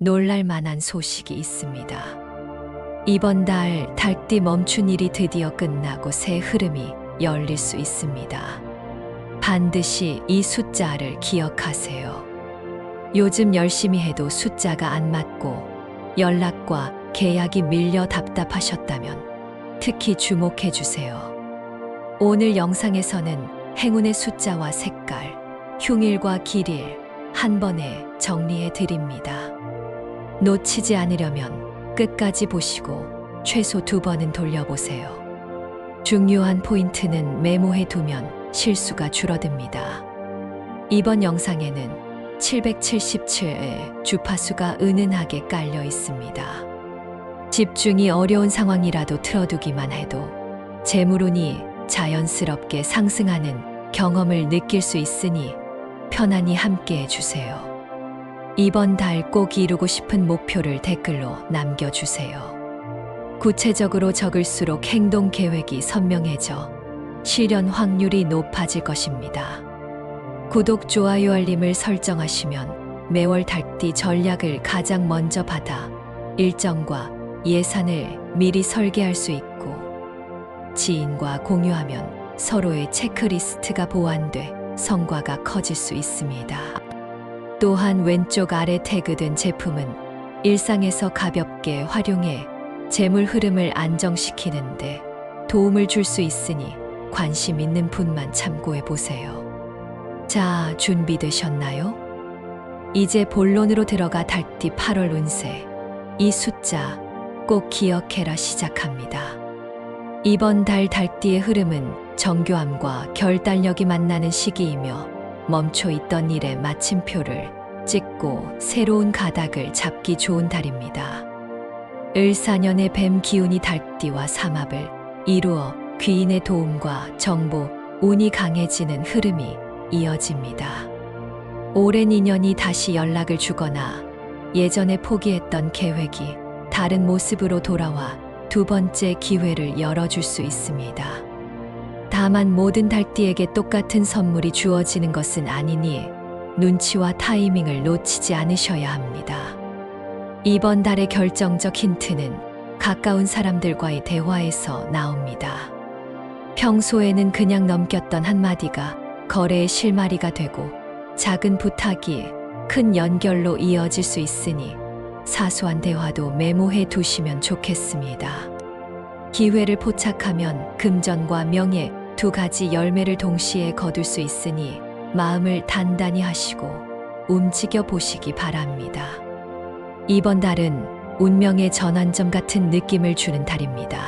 놀랄 만한 소식이 있습니다. 이번 달 달띠 멈춘 일이 드디어 끝나고 새 흐름이 열릴 수 있습니다. 반드시 이 숫자를 기억하세요. 요즘 열심히 해도 숫자가 안 맞고 연락과 계약이 밀려 답답하셨다면 특히 주목해 주세요. 오늘 영상에서는 행운의 숫자와 색깔, 흉일과 길일 한 번에 정리해 드립니다. 놓치지 않으려면 끝까지 보시고 최소 2번은 돌려보세요. 중요한 포인트는 메모해 두면 실수가 줄어듭니다. 이번 영상에는 777의 주파수가 은은하게 깔려 있습니다. 집중이 어려운 상황이라도 틀어두기만 해도 재물운이 자연스럽게 상승하는 경험을 느낄 수 있으니 편안히 함께 해주세요. 이번 달 꼭 이루고 싶은 목표를 댓글로 남겨주세요. 구체적으로 적을수록 행동 계획이 선명해져 실현 확률이 높아질 것입니다. 구독, 좋아요, 알림을 설정하시면 매월 달띠 전략을 가장 먼저 받아 일정과 예산을 미리 설계할 수 있고 지인과 공유하면 서로의 체크리스트가 보완돼 성과가 커질 수 있습니다. 또한 왼쪽 아래 태그된 제품은 일상에서 가볍게 활용해 재물 흐름을 안정시키는데 도움을 줄 수 있으니 관심 있는 분만 참고해 보세요. 자, 준비되셨나요? 이제 본론으로 들어가 달띠 8월 운세. 이 숫자 꼭 기억해라 시작합니다. 이번 달 달띠의 흐름은 정교함과 결단력이 만나는 시기이며 멈춰 있던 일에 마침표를 찍고 새로운 가닥을 잡기 좋은 달입니다. 을사년의 뱀 기운이 달띠와 삼합을 이루어 귀인의 도움과 정보, 운이 강해지는 흐름이 이어집니다. 오랜 인연이 다시 연락을 주거나 예전에 포기했던 계획이 다른 모습으로 돌아와 2번째 기회를 열어줄 수 있습니다. 다만 모든 달띠에게 똑같은 선물이 주어지는 것은 아니니 눈치와 타이밍을 놓치지 않으셔야 합니다. 이번 달의 결정적 힌트는 가까운 사람들과의 대화에서 나옵니다. 평소에는 그냥 넘겼던 한마디가 거래의 실마리가 되고 작은 부탁이 큰 연결로 이어질 수 있으니 사소한 대화도 메모해 두시면 좋겠습니다. 기회를 포착하면 금전과 명예 2가지 열매를 동시에 거둘 수 있으니 마음을 단단히 하시고 움직여 보시기 바랍니다. 이번 달은 운명의 전환점 같은 느낌을 주는 달입니다.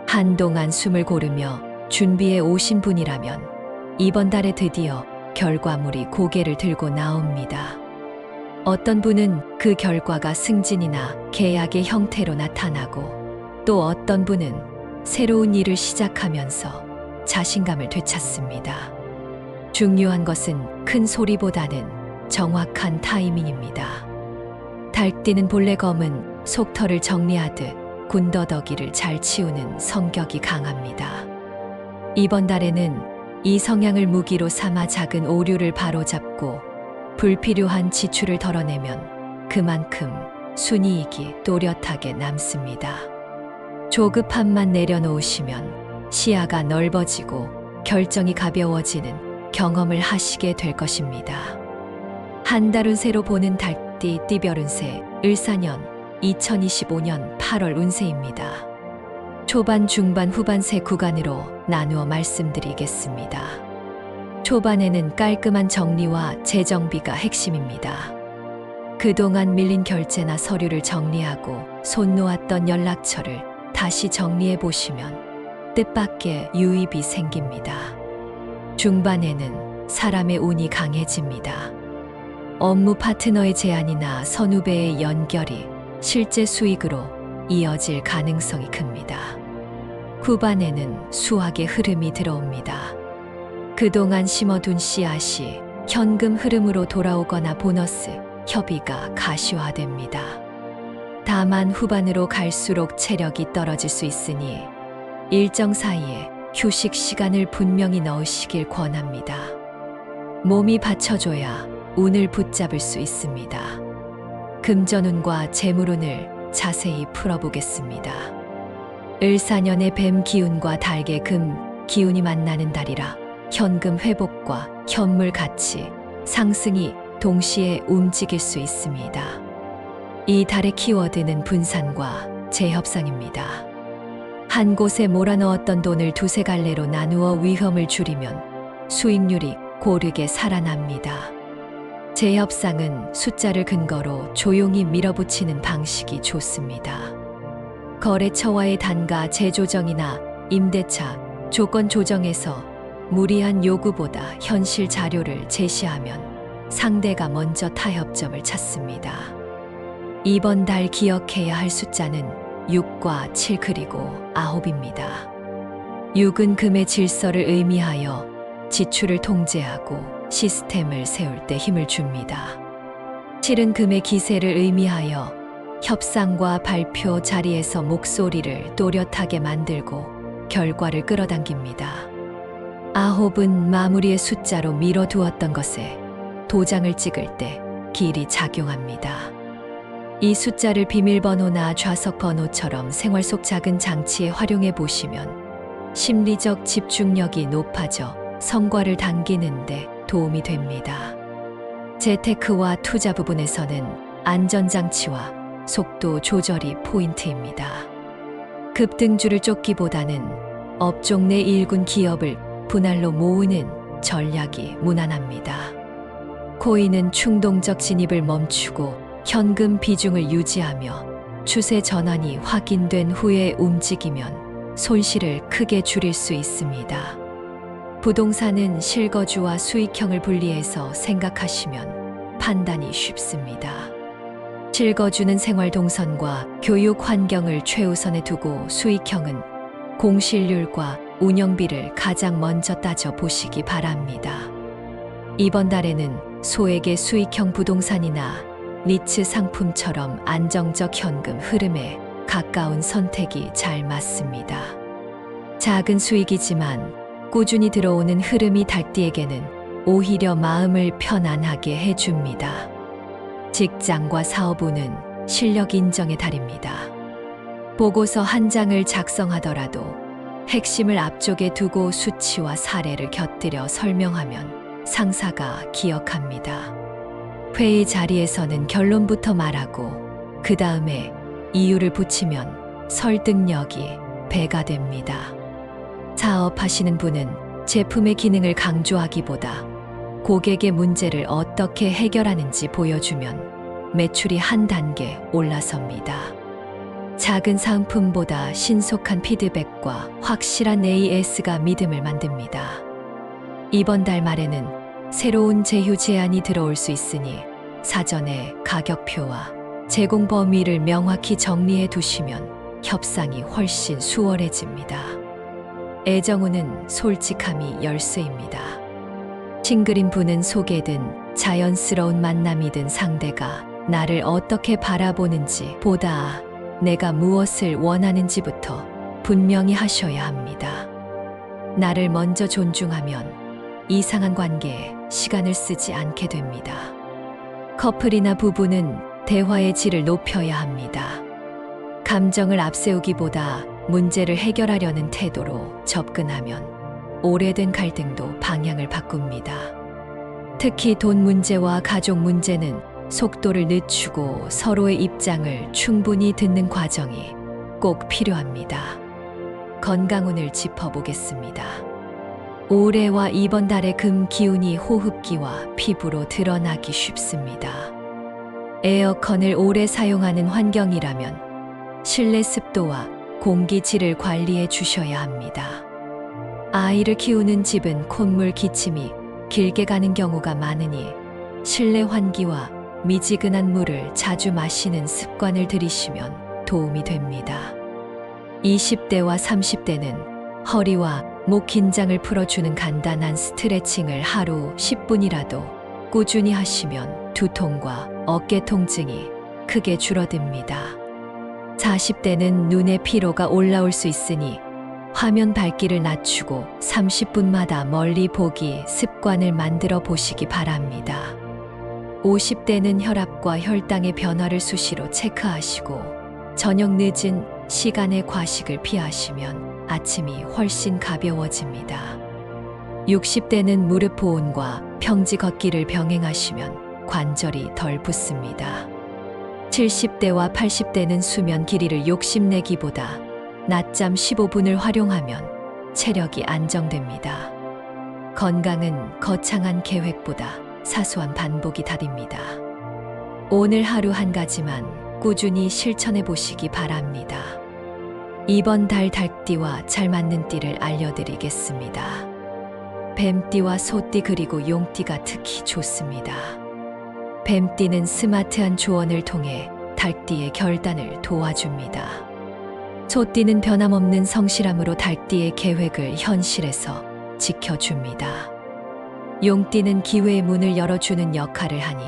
한동안 숨을 고르며 준비해 오신 분이라면 이번 달에 드디어 결과물이 고개를 들고 나옵니다. 어떤 분은 그 결과가 승진이나 계약의 형태로 나타나고 또 어떤 분은 새로운 일을 시작하면서 자신감을 되찾습니다. 중요한 것은 큰 소리보다는 정확한 타이밍입니다. 달띠는 본래 검은 속털을 정리하듯 군더더기를 잘 치우는 성격이 강합니다. 이번 달에는 이 성향을 무기로 삼아 작은 오류를 바로잡고 불필요한 지출을 덜어내면 그만큼 순이익이 또렷하게 남습니다. 조급함만 내려놓으시면 시야가 넓어지고 결정이 가벼워지는 경험을 하시게 될 것입니다. 한 달 운세로 보는 달띠 띠별 운세 을사년 2025년 8월 운세입니다. 초반, 중반, 후반 세 구간으로 나누어 말씀드리겠습니다. 초반에는 깔끔한 정리와 재정비가 핵심입니다. 그동안 밀린 결제나 서류를 정리하고 손 놓았던 연락처를 다시 정리해 보시면 뜻밖의 유입이 생깁니다. 중반에는 사람의 운이 강해집니다. 업무 파트너의 제안이나 선후배의 연결이 실제 수익으로 이어질 가능성이 큽니다. 후반에는 수확의 흐름이 들어옵니다. 그동안 심어둔 씨앗이 현금 흐름으로 돌아오거나 보너스, 협의가 가시화됩니다. 다만 후반으로 갈수록 체력이 떨어질 수 있으니 일정 사이에 휴식 시간을 분명히 넣으시길 권합니다. 몸이 받쳐줘야 운을 붙잡을 수 있습니다. 금전운과 재물운을 자세히 풀어보겠습니다. 을사년의 뱀 기운과 달개 금 기운이 만나는 달이라 현금 회복과 현물 가치, 상승이 동시에 움직일 수 있습니다. 이 달의 키워드는 분산과 재협상입니다. 한 곳에 몰아넣었던 돈을 두세 갈래로 나누어 위험을 줄이면 수익률이 고르게 살아납니다. 재협상은 숫자를 근거로 조용히 밀어붙이는 방식이 좋습니다. 거래처와의 단가 재조정이나 임대차 조건 조정에서 무리한 요구보다 현실 자료를 제시하면 상대가 먼저 타협점을 찾습니다. 이번 달 기억해야 할 숫자는 6과 7 그리고 9입니다. 6은 금의 질서를 의미하여 지출을 통제하고 시스템을 세울 때 힘을 줍니다. 7은 금의 기세를 의미하여 협상과 발표 자리에서 목소리를 또렷하게 만들고 결과를 끌어당깁니다. 9은 마무리의 숫자로 미뤄두었던 것에 도장을 찍을 때 길이 작용합니다. 이 숫자를 비밀번호나 좌석번호처럼 생활 속 작은 장치에 활용해 보시면 심리적 집중력이 높아져 성과를 당기는데 도움이 됩니다. 재테크와 투자 부분에서는 안전장치와 속도 조절이 포인트입니다. 급등주를 쫓기보다는 업종 내 일군 기업을 분할로 모으는 전략이 무난합니다. 코인은 충동적 진입을 멈추고 현금 비중을 유지하며 추세 전환이 확인된 후에 움직이면 손실을 크게 줄일 수 있습니다. 부동산은 실거주와 수익형을 분리해서 생각하시면 판단이 쉽습니다. 실거주는 생활 동선과 교육 환경을 최우선에 두고 수익형은 공실률과 운영비를 가장 먼저 따져 보시기 바랍니다. 이번 달에는 소액의 수익형 부동산이나 리츠 상품처럼 안정적 현금 흐름에 가까운 선택이 잘 맞습니다. 작은 수익이지만 꾸준히 들어오는 흐름이 닭띠에게는 오히려 마음을 편안하게 해줍니다. 직장과 사업운은 실력 인정의 달입니다. 보고서 한 장을 작성하더라도 핵심을 앞쪽에 두고 수치와 사례를 곁들여 설명하면 상사가 기억합니다. 회의 자리에서는 결론부터 말하고 그 다음에 이유를 붙이면 설득력이 배가 됩니다. 사업하시는 분은 제품의 기능을 강조하기보다 고객의 문제를 어떻게 해결하는지 보여주면 매출이 한 단계 올라섭니다. 작은 상품보다 신속한 피드백과 확실한 AS가 믿음을 만듭니다. 이번 달 말에는 새로운 제휴 제안이 들어올 수 있으니 사전에 가격표와 제공 범위를 명확히 정리해 두시면 협상이 훨씬 수월해집니다. 애정운은 솔직함이 열쇠입니다. 싱글인 분은 소개든 자연스러운 만남이든 상대가 나를 어떻게 바라보는지 보다 내가 무엇을 원하는지부터 분명히 하셔야 합니다. 나를 먼저 존중하면 이상한 관계에 시간을 쓰지 않게 됩니다. 커플이나 부부는 대화의 질을 높여야 합니다. 감정을 앞세우기보다 문제를 해결하려는 태도로 접근하면 오래된 갈등도 방향을 바꿉니다. 특히 돈 문제와 가족 문제는 속도를 늦추고 서로의 입장을 충분히 듣는 과정이 꼭 필요합니다. 건강운을 짚어보겠습니다. 올해와 이번 달의 금 기운이 호흡기와 피부로 드러나기 쉽습니다. 에어컨을 오래 사용하는 환경이라면 실내 습도와 공기질을 관리해 주셔야 합니다. 아이를 키우는 집은 콧물 기침이 길게 가는 경우가 많으니 실내 환기와 미지근한 물을 자주 마시는 습관을 들이시면 도움이 됩니다. 20대와 30대는 허리와 목 긴장을 풀어주는 간단한 스트레칭을 하루 10분이라도 꾸준히 하시면 두통과 어깨 통증이 크게 줄어듭니다. 40대는 눈의 피로가 올라올 수 있으니 화면 밝기를 낮추고 30분마다 멀리 보기 습관을 만들어 보시기 바랍니다. 50대는 혈압과 혈당의 변화를 수시로 체크하시고 저녁 늦은 시간에 과식을 피하시면 아침이 훨씬 가벼워집니다. 60대는 무릎 보온과 평지 걷기를 병행하시면 관절이 덜 붓습니다. 70대와 80대는 수면 길이를 욕심내기보다 낮잠 15분을 활용하면 체력이 안정됩니다. 건강은 거창한 계획보다 사소한 반복이 답입니다. 오늘 하루 한 가지만 꾸준히 실천해 보시기 바랍니다. 이번 달 닭띠와 잘 맞는 띠를 알려드리겠습니다. 뱀띠와 소띠 그리고 용띠가 특히 좋습니다. 뱀띠는 스마트한 조언을 통해 닭띠의 결단을 도와줍니다. 소띠는 변함없는 성실함으로 닭띠의 계획을 현실에서 지켜줍니다. 용띠는 기회의 문을 열어주는 역할을 하니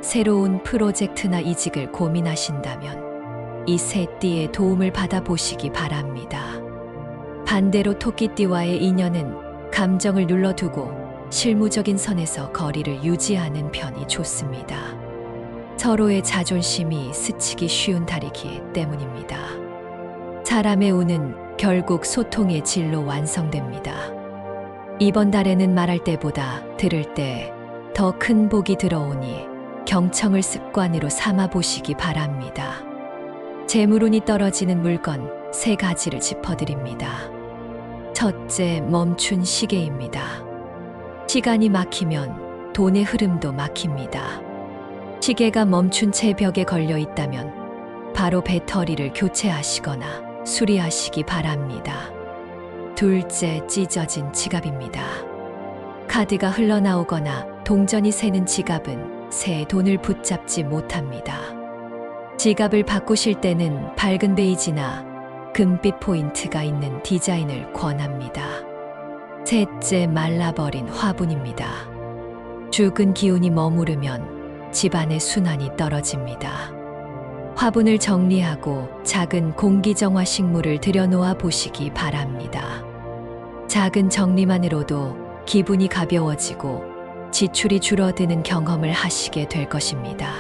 새로운 프로젝트나 이직을 고민하신다면 이 세 띠의 도움을 받아보시기 바랍니다. 반대로 토끼띠와의 인연은 감정을 눌러두고 실무적인 선에서 거리를 유지하는 편이 좋습니다. 서로의 자존심이 스치기 쉬운 달이기 때문입니다. 사람의 운은 결국 소통의 질로 완성됩니다. 이번 달에는 말할 때보다 들을 때 더 큰 복이 들어오니 경청을 습관으로 삼아 보시기 바랍니다. 재물운이 떨어지는 물건 3가지를 짚어드립니다. 첫째, 멈춘 시계입니다. 시간이 막히면 돈의 흐름도 막힙니다. 시계가 멈춘 채 벽에 걸려 있다면 바로 배터리를 교체하시거나 수리하시기 바랍니다. 둘째, 찢어진 지갑입니다. 카드가 흘러나오거나 동전이 새는 지갑은 새 돈을 붙잡지 못합니다. 지갑을 바꾸실 때는 밝은 베이지나 금빛 포인트가 있는 디자인을 권합니다. 셋째, 말라버린 화분입니다. 죽은 기운이 머무르면 집안의 순환이 떨어집니다. 화분을 정리하고 작은 공기정화 식물을 들여놓아 보시기 바랍니다. 작은 정리만으로도 기분이 가벼워지고 지출이 줄어드는 경험을 하시게 될 것입니다.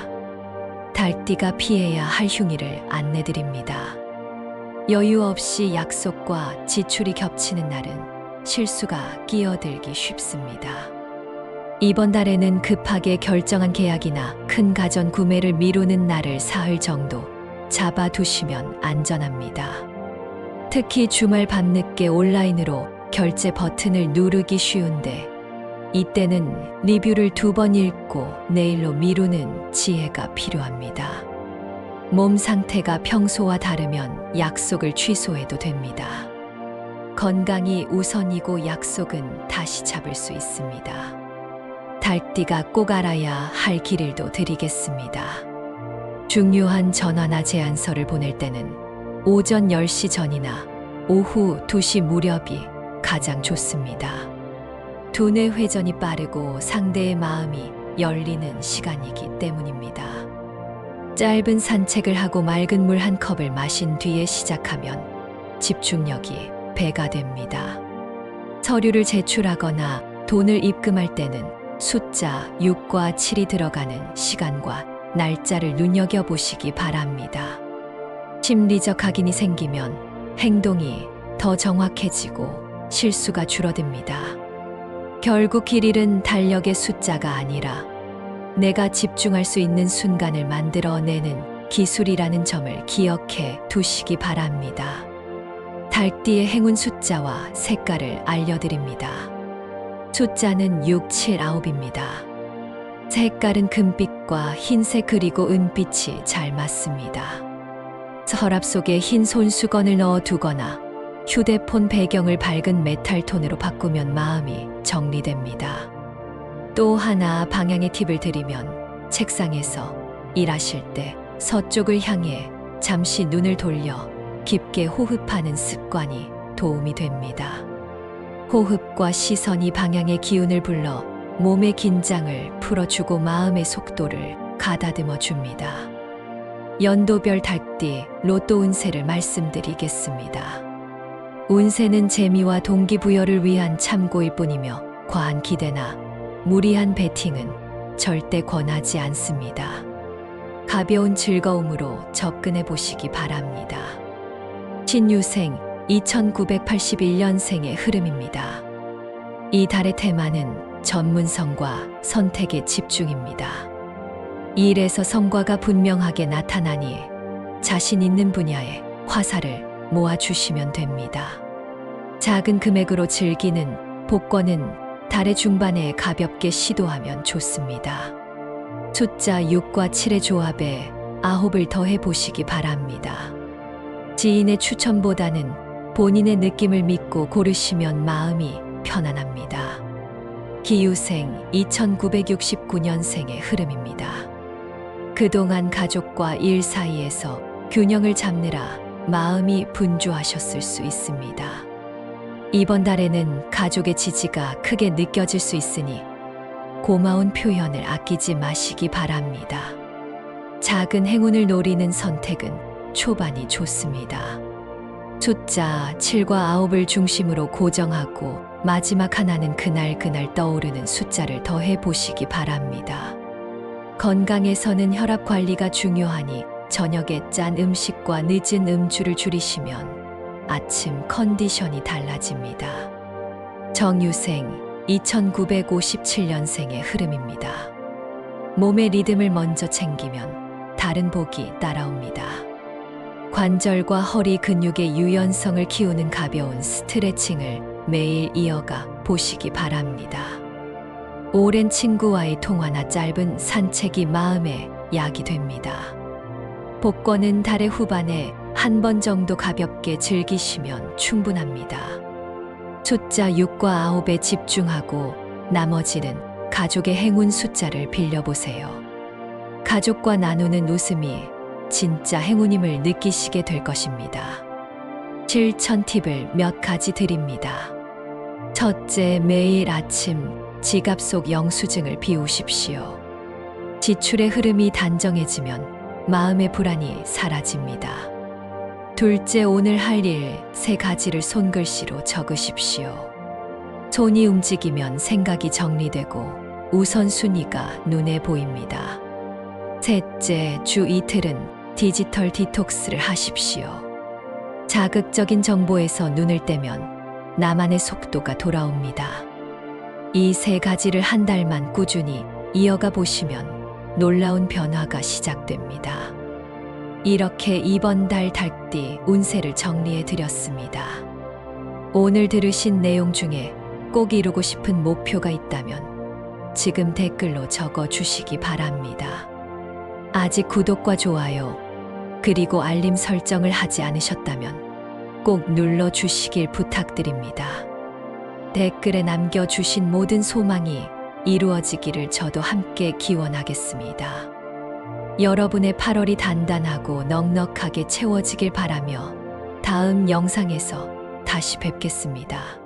달띠가 피해야 할 흉의를 안내드립니다. 여유 없이 약속과 지출이 겹치는 날은 실수가 끼어들기 쉽습니다. 이번 달에는 급하게 결정한 계약이나 큰 가전 구매를 미루는 날을 사흘 정도 잡아두시면 안전합니다. 특히 주말 밤늦게 온라인으로 결제 버튼을 누르기 쉬운데 이때는 리뷰를 2번 읽고 내일로 미루는 지혜가 필요합니다. 몸 상태가 평소와 다르면 약속을 취소해도 됩니다. 건강이 우선이고 약속은 다시 잡을 수 있습니다. 달띠가 꼭 알아야 할 길일도 드리겠습니다. 중요한 전화나 제안서를 보낼 때는 오전 10시 전이나 오후 2시 무렵이 가장 좋습니다. 두뇌 회전이 빠르고 상대의 마음이 열리는 시간이기 때문입니다. 짧은 산책을 하고 맑은 물 한 컵을 마신 뒤에 시작하면 집중력이 배가 됩니다. 서류를 제출하거나 돈을 입금할 때는 숫자 6과 7이 들어가는 시간과 날짜를 눈여겨보시기 바랍니다. 심리적 각인이 생기면 행동이 더 정확해지고 실수가 줄어듭니다. 결국 길일은 달력의 숫자가 아니라 내가 집중할 수 있는 순간을 만들어내는 기술이라는 점을 기억해 두시기 바랍니다. 달띠의 행운 숫자와 색깔을 알려드립니다. 숫자는 6, 7, 9입니다. 색깔은 금빛과 흰색 그리고 은빛이 잘 맞습니다. 서랍 속에 흰 손수건을 넣어 두거나 휴대폰 배경을 밝은 메탈 톤으로 바꾸면 마음이 정리됩니다. 또 하나 방향의 팁을 드리면 책상에서 일하실 때 서쪽을 향해 잠시 눈을 돌려 깊게 호흡하는 습관이 도움이 됩니다. 호흡과 시선이 방향의 기운을 불러 몸의 긴장을 풀어주고 마음의 속도를 가다듬어 줍니다. 연도별 달띠 로또 운세를 말씀드리겠습니다. 운세는 재미와 동기부여를 위한 참고일 뿐이며 과한 기대나 무리한 베팅은 절대 권하지 않습니다. 가벼운 즐거움으로 접근해 보시기 바랍니다. 신유생 2981년생의 흐름입니다. 이 달의 테마는 전문성과 선택에 집중입니다. 일에서 성과가 분명하게 나타나니 자신 있는 분야에 화살을 모아주시면 됩니다. 작은 금액으로 즐기는 복권은 달의 중반에 가볍게 시도하면 좋습니다. 숫자 6과 7의 조합에 9을 더해 보시기 바랍니다. 지인의 추천보다는 본인의 느낌을 믿고 고르시면 마음이 편안합니다. 기유생 2969년생의 흐름입니다. 그동안 가족과 일 사이에서 균형을 잡느라 마음이 분주하셨을 수 있습니다. 이번 달에는 가족의 지지가 크게 느껴질 수 있으니 고마운 표현을 아끼지 마시기 바랍니다. 작은 행운을 노리는 선택은 초반이 좋습니다. 숫자 7과 9을 중심으로 고정하고 마지막 하나는 그날 떠오르는 숫자를 더해 보시기 바랍니다. 건강에서는 혈압 관리가 중요하니 저녁에 짠 음식과 늦은 음주를 줄이시면 아침 컨디션이 달라집니다. 정유생 2957년생의 흐름입니다. 몸의 리듬을 먼저 챙기면 다른 복이 따라옵니다. 관절과 허리 근육의 유연성을 키우는 가벼운 스트레칭을 매일 이어가 보시기 바랍니다. 오랜 친구와의 통화나 짧은 산책이 마음에 약이 됩니다. 복권은 달의 후반에 한 번 정도 가볍게 즐기시면 충분합니다. 숫자 6과 9에 집중하고 나머지는 가족의 행운 숫자를 빌려보세요. 가족과 나누는 웃음이 진짜 행운임을 느끼시게 될 것입니다. 실천 팁을 몇 가지 드립니다. 첫째, 매일 아침 지갑 속 영수증을 비우십시오. 지출의 흐름이 단정해지면 마음의 불안이 사라집니다. 둘째, 오늘 할 일 3가지를 손글씨로 적으십시오. 손이 움직이면 생각이 정리되고 우선순위가 눈에 보입니다. 셋째, 주 이틀은 디지털 디톡스를 하십시오. 자극적인 정보에서 눈을 떼면 나만의 속도가 돌아옵니다. 이 3가지를 한 달만 꾸준히 이어가 보시면 놀라운 변화가 시작됩니다. 이렇게 이번 달 달띠 운세를 정리해 드렸습니다. 오늘 들으신 내용 중에 꼭 이루고 싶은 목표가 있다면 지금 댓글로 적어 주시기 바랍니다. 아직 구독과 좋아요, 그리고 알림 설정을 하지 않으셨다면 꼭 눌러 주시길 부탁드립니다. 댓글에 남겨주신 모든 소망이 이루어지기를 저도 함께 기원하겠습니다. 여러분의 8월이 단단하고 넉넉하게 채워지길 바라며 다음 영상에서 다시 뵙겠습니다.